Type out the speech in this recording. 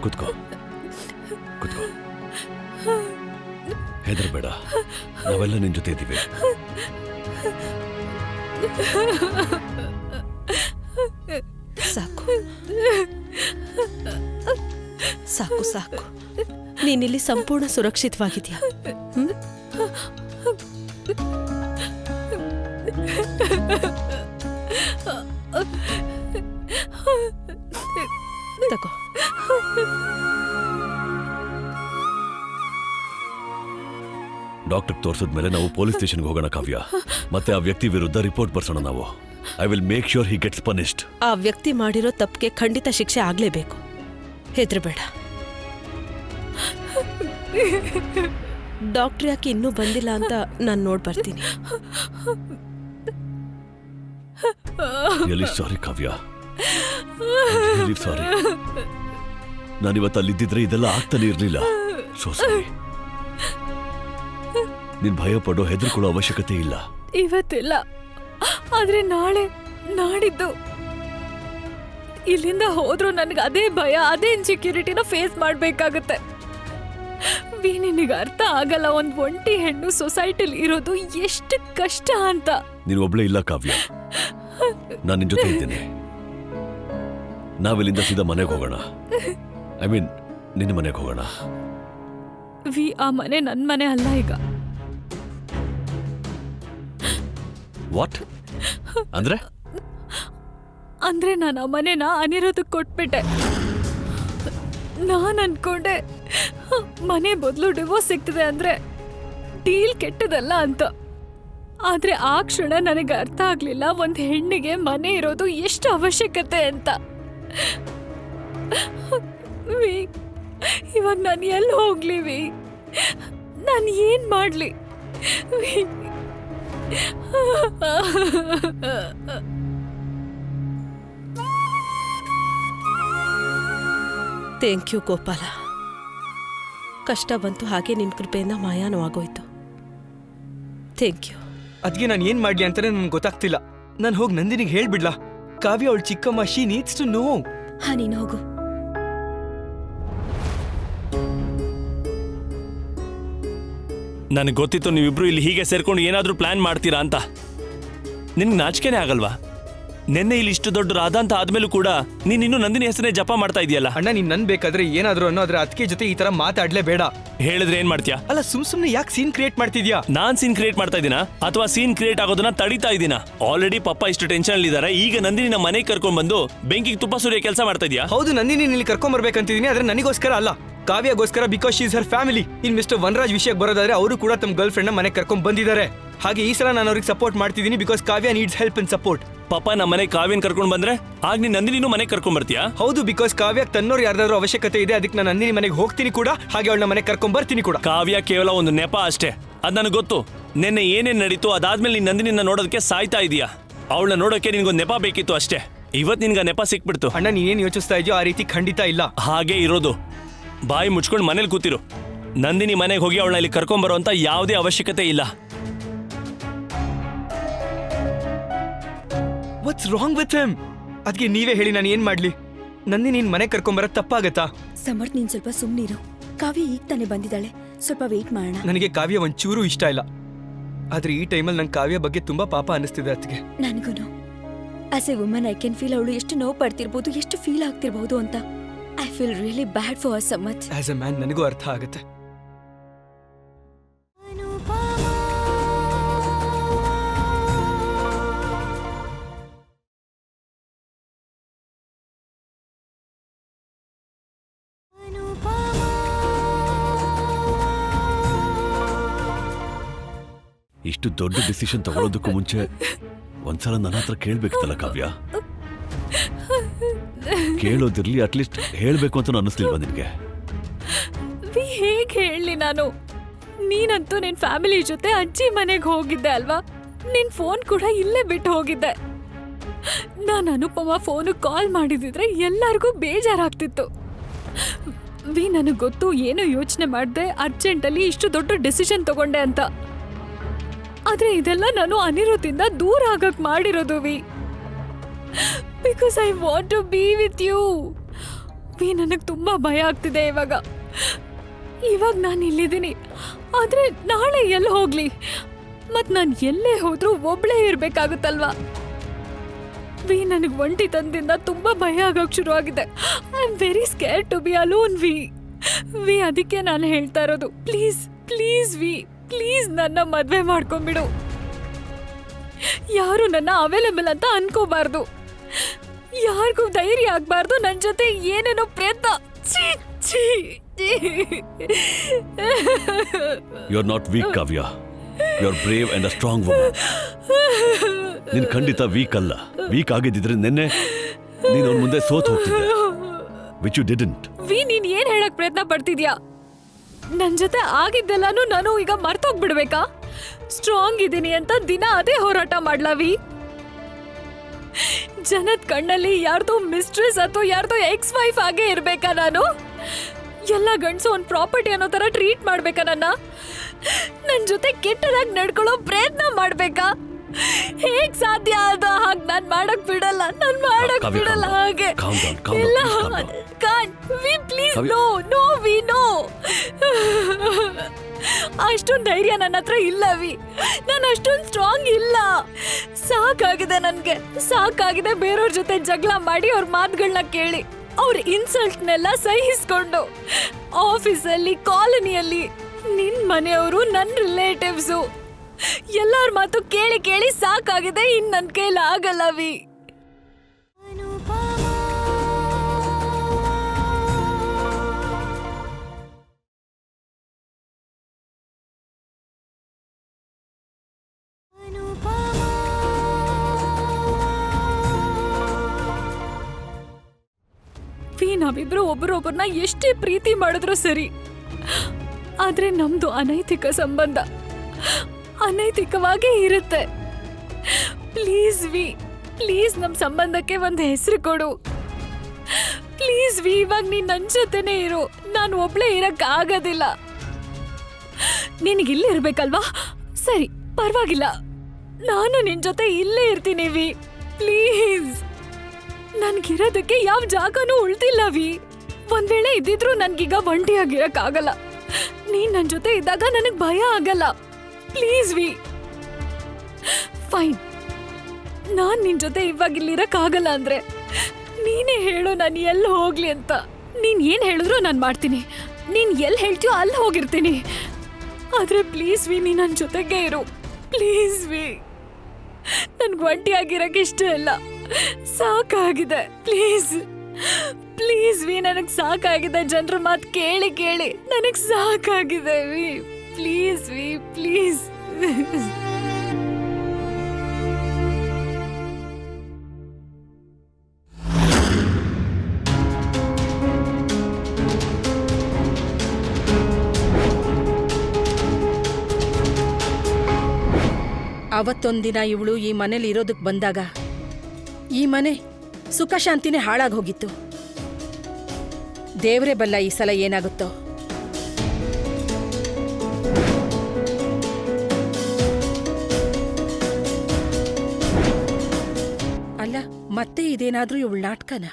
ಕೂತ್ಕೋ ಕೂತ್ಕೋ, ಹೆದರ್ಬೇಡ, ನಾವೆಲ್ಲ ನಿನ್ ಜೊತೆ ಇದ್ದೀವಿ. ಸಾಕು ಸಾಕು ಸಾಕು, ನೀನಿಲ್ಲಿ ಸಂಪೂರ್ಣ ಸುರಕ್ಷಿತವಾಗಿದ್ಯಾ? ತಗೋ. ಡಾಕ್ಟರ್ ತೋರಿಸಿದ್ಮೇಲೆ ನಾವು ಪೊಲೀಸ್ ಸ್ಟೇಷನ್ಗೆ ಹೋಗೋಣ ಕಾವ್ಯ. ಮತ್ತೆ ಆ ವ್ಯಕ್ತಿ ವಿರುದ್ಧ ರಿಪೋರ್ಟ್ ಬರ್ಸೋಣ ನಾವು. I will make sure he gets punished. ಆ ವ್ಯಕ್ತಿ ಮಾಡಿರೋ ತಪ್ಪಿಗೆ ಖಂಡಿತ ಶಿಕ್ಷೆ ಆಗ್ಲೇಬೇಕು. ಹೆದರಬೇಡ. ಡಾಕ್ಟರ್ ಯಾಕೆ ಇನ್ನೂ ಬಂದಿಲ್ಲ ಅಂತ ನಾನು ನೋಡ್ ಬರ್ತೀನಿ. ಸಾರಿ ಕಾವ್ಯ, ಸಾರಿ. ನಾನಿವತ್ತು ಅಲ್ಲಿದ್ದಿದ್ರೆ ಇದೆಲ್ಲ ಆಗ್ತಾನೆ ಇರ್ಲಿಲ್ಲ. So sorry. ನೀನ್ ಭಯ ಪಡೋ, ಹೆದರ್ಕೊಳ್ಳೋ ಅವಶ್ಯಕತೆ ಇಲ್ಲ. ಇವತ್ತಿಲ್ಲ, ಆದ್ರೆ ನಾಳೆ ನಾಡಿದ್ದು ಇಲ್ಲಿಂದ ಹೋದ್ರೂ ನನ್ಗೆ ಅದೇ ಭಯ, ಅದೇ ಇನ್ಸೆಕ್ಯೂರಿಟಿನ ಫೇಸ್ ಮಾಡ್ಬೇಕಾಗತ್ತೆ. ನಿನಗೆ ಅರ್ಥ ಆಗಲ್ಲ, ಒಂದ್ ಒಂಟಿ ಹೆಣ್ಣು ಸೊಸೈಟಿಲಿ ಇರೋದು ಎಷ್ಟು ಕಷ್ಟ ಅಂತ. ನೀನು ಒಬ್ಳೇ ಇಲ್ಲ ಕಾವ್ಯ, ನಾನು ನಿನ್ ಜೊತೆ ಇದ್ದೇನೆ. ನಾವಿಲ್ಲಿಂದ ಸೀದಾ ಮನೆಗೆ ಹೋಗೋಣ. ಐ ಮೀನ್ ನಿನ್ನ ಮನೆಗೆ ಹೋಗೋಣ. ಆ ಮನೆ ನನ್ ಮನೆ ಅಲ್ಲ ಈಗ. ವಾಟ್ ಅಂದ್ರೆ? ಅಂದ್ರೆ ನಾನು ಆ ಮನೆನ ಅನಿರೋದಕ್ಕೆ ಕೊಟ್ಬಿಟ್ಟೆ. ನಾನ್ ಅನ್ಕೊಂಡೆ ಮನೆ ಬದಲು ಡಿವೋರ್ಸ್ ಸಿಗ್ತದೆ ಅಂದ್ರೆ ಡೀಲ್ ಕೆಟ್ಟದಲ್ಲ ಅಂತ. ಆದ್ರೆ ಆ ಕ್ಷಣ ನನಗೆ ಅರ್ಥ ಆಗ್ಲಿಲ್ಲ, ಒಂದ್ ಹೆಣ್ಣಿಗೆ ಮನೆ ಇರೋದು ಎಷ್ಟು ಅವಶ್ಯಕತೆ ಅಂತ. ಇವಾಗ ನಾನು ಎಲ್ಲಿ ಹೋಗ್ಲಿ? ನಾನು ಏನ್ ಮಾಡ್ಲಿ? Thank you Gopala. ಕಷ್ಟ ಬಂತು, ಹಾಗೆ ನಿನ್ ಕೃಪೆಯಿಂದ ಮಾಯಾನವಾಗೋಯ್ತು. Thank you. ಅದ್ಗೆ ನಾನು ಏನ್ ಮಾಡ್ಲಿ ಅಂತಾನೆ ನನ್ಗೆ ಗೊತ್ತಾಗ್ತಿಲ್ಲ. ನಾನು ಹೋಗಿ ನಂದಿನಿಗೆ ಹೇಳ್ಬಿಡ್ಲಾ? ಕಾವ್ಯ ಅವಳು ಚಿಕ್ಕಮ್ಮ, ಶಿ ನೀಡ್ಸ್ ಟು ನೋ. ಹಾ, ನೀನು ಹೋಗು. ನನಗೆ ಗೊತ್ತಿತ್ತು ನೀವಿಬ್ರು ಇಲ್ಲಿ ಹೀಗೆ ಸೇರ್ಕೊಂಡು ಏನಾದ್ರೂ ಪ್ಲಾನ್ ಮಾಡ್ತೀರಾ ಅಂತ. ನಿನ್ಗೆ ನಾಚಿಕೆನೇ ಆಗಲ್ವಾ? ನಿನ್ನೆ ಇಲ್ಲಿ ಇಷ್ಟು ದೊಡ್ಡ ರಾಧ ಅಂತ ಆದ್ಮೇಲೂ ಕೂಡ ನೀನ್ ಇನ್ನೂ ನಂದಿನಿ ಹೆಸರೇ ಜಪ ಮಾಡ್ತಾ ಇದೆಯಲ್ಲ. ಅಣ್ಣ, ನೀನ್ ನನ್ ಬೇಕಾದ್ರೆ ಏನಾದ್ರು ಅನ್ನೋ, ಆದ್ರೆ ಅದಕ್ಕೆ ಜೊತೆ ಈ ತರ ಮಾತಾಡ್ಲೇ ಬೇಡ. ಹೇಳಿದ್ರೆ ಏನ್ ಮಾಡ್ತೀಯಾ? ಅಲ್ಲ, ಸುಮ್ನೆ ಯಾಕೆ ಸೀನ್ ಕ್ರಿಯೇಟ್ ಮಾಡ್ತಿದ್ಯಾ? ನಾನ್ ಸೀನ್ ಕ್ರಿಯೇಟ್ ಮಾಡ್ತಾ ಇದೀನಾ ಅಥವಾ ಸೀನ್ ಕ್ರಿಯೇಟ್ ಆಗೋದನ್ನ ತಡೀತಾ ಇದೀನಾ? ಆಲ್ರೆಡಿ ಪಪ್ಪ ಇಷ್ಟು ಟೆನ್ಷನ್ ಅಲ್ಲಿ ಇದಾರೆ, ಈಗ ನಂದಿನಿ ನಮ್ಮ ಮನೆಗೆ ಕರ್ಕೊಂಡ್ ಬಂದು ಬೆಂಕಿಗೆ ತುಪ್ಪ ಸುರಿಯೋ ಕೆಲಸ ಮಾಡ್ತಾ ಇದೀಯಾ? ಹೌದು, ನಂದಿನಿ ಇಲ್ಲಿ ಕರ್ಕೊಂಡ್ ಬರ್ಬೇಕಂತಿದೀನಿ, ಆದ್ರೆ ನನಗೋಸ್ಕರ ಅಲ್ಲ, ಕಾವ್ಯಗೋಸ್ಕರ. Because she is her family. In mister Vanraj ವಿಷಯಕ್ಕೆ ಬರೋದಾದ್ರೆ ಅವರು ಕೂಡ ತಮ್ಮ ಗರ್ಲ್ ಫ್ರೆಂಡ್ ನ ಮನೆಗೆ ಕರ್ಕೊಂಡ್ ಬಂದಿದ್ದಾರೆ. ಹಾಗೆ ಈ ಸಲ ನಾನು ಅವ್ರಿಗೆ ಸಪೋರ್ಟ್ ಮಾಡ್ತಿದ್ದೀನಿ, because Kavya needs help and support. ಪಾಪ ನಮ್ಮ ಮನೆ ಕಾವ್ಯನ್ ಕರ್ಕೊಂಡ್ ಬಂದ್ರೆ ಆಗ ನೀನ್ ನಂದಿನಿನೂ ಮನೆಗೆ ಕರ್ಕೊಂಡ್ ಬರ್ತೀಯಾ? ಹೌದು, ಬಿಕಾಸ್ ಕಾವ್ಯ ತನ್ನೋರು ಯಾರ್ದಾದ್ರೂ ಅವಶ್ಯಕತೆ ಇದೆ, ಅದಕ್ಕೆ ನಾನು ನಂದಿನಿ ಮನೆಗೆ ಹೋಗ್ತೀನಿ ಕೂಡ, ಹಾಗೆ ಅವಳನ್ನ ಮನೆಗೆ ಕರ್ಕೊಂಡ್ ಬರ್ತೀನಿ ಕೂಡ. ಕಾವ್ಯ ಕೇವಲ ಒಂದು ನೆಪ ಅಷ್ಟೇ, ಅದ್ ನನಗೆ ಗೊತ್ತು. ನಿನ್ನೆ ಏನೇನ್ ನಡೀತು ಅದಾದ್ಮೇಲೆ ನೀನ್ ನಂದಿನಿನ ನೋಡೋದಕ್ಕೆ ಸಾಯ್ತಾ ಇದೀಯಾ. ಅವಳನ್ನ ನೋಡೋಕೆ ನಿನ್ಗೊಂದು ನೆಪ ಬೇಕಿತ್ತು ಅಷ್ಟೇ. ಇವತ್ ನಿನ್ಗ ನೆಪ ಸಿಕ್ಬಿಡ್ತು. ಅಣ್ಣ, ನೀನೇನ್ ಯೋಚಿಸ್ತಾ ಇದೆಯೋ ಆ ರೀತಿ ಖಂಡಿತ ಇಲ್ಲ. ಹಾಗೆ ಇರೋದು. ಬಾಯಿ ಮುಚ್ಕೊಂಡು ಮನೇಲಿ ಕೂತಿರು. ನಂದಿನಿ ಮನೆಗೆ ಹೋಗಿ ಅವಳನ್ನ ಇಲ್ಲಿ ಕರ್ಕೊಂಡ್ ಬರೋ ಅಂತ ಯಾವುದೇ ಅವಶ್ಯಕತೆ ಇಲ್ಲ. What's wrong with him? ಅದಕ್ಕೆ ನೀವೇ ಹೇಳಿ, ನಾನು ಏನ್ ಮಾಡ್ಲಿ? ನಂದಿನಿ ನೀನ್ ಮನೆ ಕರ್ಕೊಂಬರೋದು ತಪ್ಪಾಗತ್ತಾ? ಸಮರ್ಥ್, ನೀನ್ ಸ್ವಲ್ಪ ಸುಮ್ನಿರು. ಕಾವ್ಯ ಈಗ ತಾನೇ ಬಂದಿದ್ದಾಳೆ, ಸ್ವಲ್ಪ ವೇಟ್ ಮಾಡೋಣ. ನನಗೆ ಕಾವ್ಯ ಒಂಚೂರು ಇಷ್ಟ ಇಲ್ಲ, ಆದ್ರೆ ಈ ಟೈಮಲ್ಲಿ ನಂಗೆ ಕಾವ್ಯ ಬಗ್ಗೆ ತುಂಬಾ ಪಾಪ ಅನಿಸ್ತಿದೆ ಅದಕ್ಕೆ. ನನಗೂನು as a woman I can feel ಅವಳು ಎಷ್ಟು ನೋವು ಪಡ್ತಿರ್ಬೋದು, ಎಷ್ಟು ಫೀಲ್ ಆಗ್ತಿರ್ಬಹುದು ಅಂತ. I feel really bad for Samarth. As a man ನನಗೂ ಅರ್ಥ ಆಗುತ್ತೆ. ಇಷ್ಟು ದೊಡ್ಡ ಡಿಸಿಷನ್ ತಗೊಳ್ಳೋದಕ್ಕೂ ಮುಂಚೆ ಒಂದ್ಸಲ ನನ್ನ ಹತ್ರ ಕೇಳ್ಬೇಕಿತ್ತಲ್ಲ ಕಾವ್ಯ? ಕೇಳೋದಿರ್ಲಿ, ಅಟ್ಲೀಸ್ಟ್ ಹೇಳ್ಬೇಕು ಅಂತ ಅನ್ನಿಸ್ಲಿಲ್ವಾ ನಿನ್ಗೆ? ಹೇಗೆ ಹೇಳಿ ನಾನು? ನೀನಂತೂ ನಿನ್ ಫ್ಯಾಮಿಲಿ ಜೊತೆ ಅಜ್ಜಿ ಮನೆಗೆ ಹೋಗಿದ್ದೆ ಅಲ್ವಾ? ನಿನ್ ಫೋನ್ ಕೂಡ ಇಲ್ಲೇ ಬಿಟ್ಟು ಹೋಗಿದ್ದೆ. ನಾನು ಅನುಪಮ ಫೋನು ಕಾಲ್ ಮಾಡಿದಿದ್ರೆ ಎಲ್ಲರಿಗೂ ಬೇಜಾರಾಗ್ತಿತ್ತು. ನನಗೆ ಗೊತ್ತು, ಏನೋ ಯೋಚನೆ ಮಾಡ್ದೆ ಅರ್ಜೆಂಟಲ್ಲಿ ಇಷ್ಟು ದೊಡ್ಡ ಡಿಸಿಷನ್ ತಗೊಂಡೆ ಅಂತ. ಆದ್ರೆ ಇದೆಲ್ಲ ನಾನು ಅನಿರುದ್ಧಿಂದ ದೂರ ಆಗಕ್ ಮಾಡಿರೋದು V. Because I want to be with you. V, ನನಗೆ ತುಂಬಾ ಭಯ ಆಗ್ತಿದೆ ಇವಾಗ ನಾನು ಇಲ್ಲಿದ್ದೀನಿ, ಆದ್ರೆ ನಾಳೆ ಎಲ್ಲಿ ಹೋಗ್ಲಿ? ಮತ್ ನಾನು ಎಲ್ಲೇ ಹೋದ್ರೂ ಒಬ್ಳೇ ಇರ್ಬೇಕಾಗುತ್ತಲ್ವಾ ವಿ. ನನಗೆ ಒಂಟಿತನದಿಂದ ತುಂಬಾ ಭಯ ಆಗಕ್ ಶುರು ಆಗಿದೆ. I am very scare to be alone V. ಅದಕ್ಕೆ ನಾನು ಹೇಳ್ತಾ ಇರೋದು, ಪ್ಲೀಸ್ ಪ್ಲೀಸ್ ವಿ, ಪ್ಲೀಸ್ ನನ್ನ ಮದ್ವೆ ಮಾಡ್ಕೊಂಡ್ಬಿಡು. ಯಾರು ನನ್ನ ಅವೈಲೇಬಲ್ ಅಂತ ಅನ್ಕೋಬಾರ್ದು, ಯಾರಿಗೂ ಧೈರ್ಯ ಆಗ್ಬಾರ್ದು ನನ್ನ ಜೊತೆ ಏನೇನೋ ಪ್ರಯತ್ನ. ಛೀ, ಛೀ. You are not weak Kavya, you are brave and a strong woman. ನೀನ್ ಖಂಡಿತ ವೀಕ್ ಅಲ್ಲ. ವೀಕ್ ಆಗಿದ್ದಿದ್ರೆ ನಿನ್ನೆ ನೀನು ಅವ್ನ ಮುಂದೆ ಸೋತ್ ಹೋಗ್ತಿದ್ದೆ, ವಿಚ್ ಯು ಡಿಡ್ಂಟ್. ವಿ, ನೀನ್ ಏನ್ ಹೇಳಕ್ ಪ್ರಯತ್ನ ಪಡ್ತಿದ್ಯಾ? ನನ್ ಜೊತೆ ಆಗಿದ್ದೆಲ್ಲಾನು ನಾನು ಈಗ ಮರ್ತೋಗ್ಬಿಡ್ಬೇಕಾ? ಸ್ಟ್ರಾಂಗ್ ಇದೀನಿ ಅಂತ ದಿನ ಅದೇ ಹೋರಾಟ ಮಾಡ್ಲಾ ವಿ? ಜನದ್ ಕಣ್ಣಲ್ಲಿ ಯಾರ್ದೋ ಮಿಸ್ಟ್ರೆಸ್ ಅಥವಾ ಯಾರ್ದೋ ಎಕ್ಸ್ ವೈಫ್ ಆಗೇ ಇರ್ಬೇಕಾ ನಾನು? ಎಲ್ಲ ಗಂಡ್ಸು ಒಂದ್ ಪ್ರಾಪರ್ಟಿ ಅನ್ನೋ ತರ ಟ್ರೀಟ್ ಮಾಡ್ಬೇಕಾ ನನ್ ಜೊತೆ ಕೆಟ್ಟದಾಗಿ ನಡ್ಕೊಳ್ಳೋ ಪ್ರಯತ್ನ ಮಾಡ್ಬೇಕಾ? ಹೇಗ್ ಸಾಧ್ಯ ಅದ? ಹಾಗೆ ನಾನ್ ಮಾಡಕ್ ಬಿಡಲ್ಲ, ನಾನ್ ಮಾಡಕ್ ಕಾವ್ಯ, ಬಿಡಲ್ಲ calm down. ಹಾಗೆ. Calm down, calm down, ಇಲ್ಲ, please calm down. can't. V, please, Kavya. No no V, no. ಅಷ್ಟೊಂದ್ ಧೈರ್ಯ ನನ್ನ ಹತ್ರ ಇಲ್ಲ ವಿ. ನಾನು ಅಷ್ಟೊಂದ್ ಸ್ಟ್ರಾಂಗ್ ಇಲ್ಲ. ಸಾಕಾಗಿದೆ ನನ್ಗೆ, ಸಾಕಾಗಿದೆ ಬೇರೆಯವ್ರ ಜೊತೆ ಜಗಳ ಮಾಡಿ ಅವ್ರ ಮಾತುಗಳನ್ನ ಕೇಳಿ, ಅವ್ರ ಇನ್ಸಲ್ಟ್ನೆಲ್ಲ ಸಹಿಸ್ಕೊಂಡು, ಆಫೀಸಲ್ಲಿ, ಕಾಲೋನಿಯಲ್ಲಿ, ನಿನ್ ಮನೆಯವರು, ನನ್ ರಿಲೇಟಿವ್ಸು ಎಲ್ಲಾರ ಮಾತು ಕೇಳಿ ಕೇಳಿ ಸಾಕಾಗಿದೆ. ಇನ್ ನನ್ ಕೈಲಿ ಆಗಲ್ಲ ವಿ. ನಾವಿಬ್ರು ಒಬ್ಬರೊಬ್ಬರನ್ನ ಎಷ್ಟೇ ಪ್ರೀತಿ ಮಾಡಿದ್ರು ಸರಿ, ಆದ್ರೆ ನಮ್ದು ಅನೈತಿಕ ಸಂಬಂಧ ಅನೈತಿಕವಾಗೇ ಇರುತ್ತೆ. ಪ್ಲೀಸ್ ವಿ, ಪ್ಲೀಸ್ ನಮ್ ಸಂಬಂಧಕ್ಕೆ ಒಂದು ಹೆಸರು ಕೊಡು. ಪ್ಲೀಸ್ ವಿ, ಇವಾಗ ನೀನ್ ನನ್ ಜೊತೆನೇ ಇರು. ನಾನು ಒಬ್ಳೇ ಇರಕ್ ಆಗೋದಿಲ್ಲ. ನಿನಗಿಲ್ಲೇ ಇರ್ಬೇಕಲ್ವಾ? ಸರಿ, ಪರವಾಗಿಲ್ಲ, ನಾನು ನಿನ್ ಜೊತೆ ಇಲ್ಲೇ ಇರ್ತೀನಿ ವಿ. ಪ್ಲೀಸ್, ನನ್ಗಿರೋದಕ್ಕೆ ಯಾವ ಜಾಗನೂ ಉಳ್ತಿಲ್ಲ ವಿ. ಒಂದ್ ವೇಳೆ ಇದ್ದಿದ್ರು ನನ್ಗೀಗ ಒಂಟಿಯಾಗಿರಕ್ ಆಗಲ್ಲ. ನೀನ್ ನನ್ ಜೊತೆ ಇದ್ದಾಗ ನನಗ್ ಭಯ ಆಗಲ್ಲ. Please V. ಫೈನ್, ನಾನ್ ನಿನ್ ಜೊತೆ ಇವಾಗ ಇಲ್ಲಿರಕ್ ಆಗಲ್ಲ ಅಂದ್ರೆ ನೀನೇ ಹೇಳು ನಾನು ಎಲ್ಲಿ ಹೋಗ್ಲಿ ಅಂತ. ನೀನ್ ಏನ್ ಹೇಳಿದ್ರು ನಾನ್ ಮಾಡ್ತೀನಿ. ನೀನ್ ಎಲ್ಲಿ ಹೇಳ್ತೀಯೋ ಅಲ್ಲಿ ಹೋಗಿರ್ತೀನಿ. ಆದ್ರೆ ಪ್ಲೀಸ್ ವಿ, ನೀ ನನ್ ಜೊತೆಗೆ ಇರು. ಪ್ಲೀಸ್ ವಿ, ನನ್ಗೆ ಒಂಟಿಯಾಗಿರಕ್ಕೆ ಇಷ್ಟ ಇಲ್ಲ. ಸಾಕಾಗಿದೆ. ಪ್ಲೀಸ್ ಪ್ಲೀಸ್ ವಿ, ನನಗ್ ಸಾಕಾಗಿದೆ. ಜನರ ಮಾತು ಕೇಳಿ ಕೇಳಿ ನನಗ್ ಸಾಕಾಗಿದೆ ವಿ. Please V, please. ಅವತ್ತೊಂದಿನ ಇವಳು ಈ ಮನೇಲಿ ಇರೋದಕ್ಕೆ ಬಂದಾಗ ಈ ಮನೆ ಸುಖ ಶಾಂತಿನೇ ಹಾಳಾಗೋಗಿತ್ತು. ದೇವ್ರೇ ಬಲ್ಲ ಈ ಸಲ ಏನಾಗುತ್ತೋ. ಅಲ್ಲ, ಮತ್ತೆ ಇದೇನಾದ್ರೂ ಇವಳ ನಾಟಕನಾ?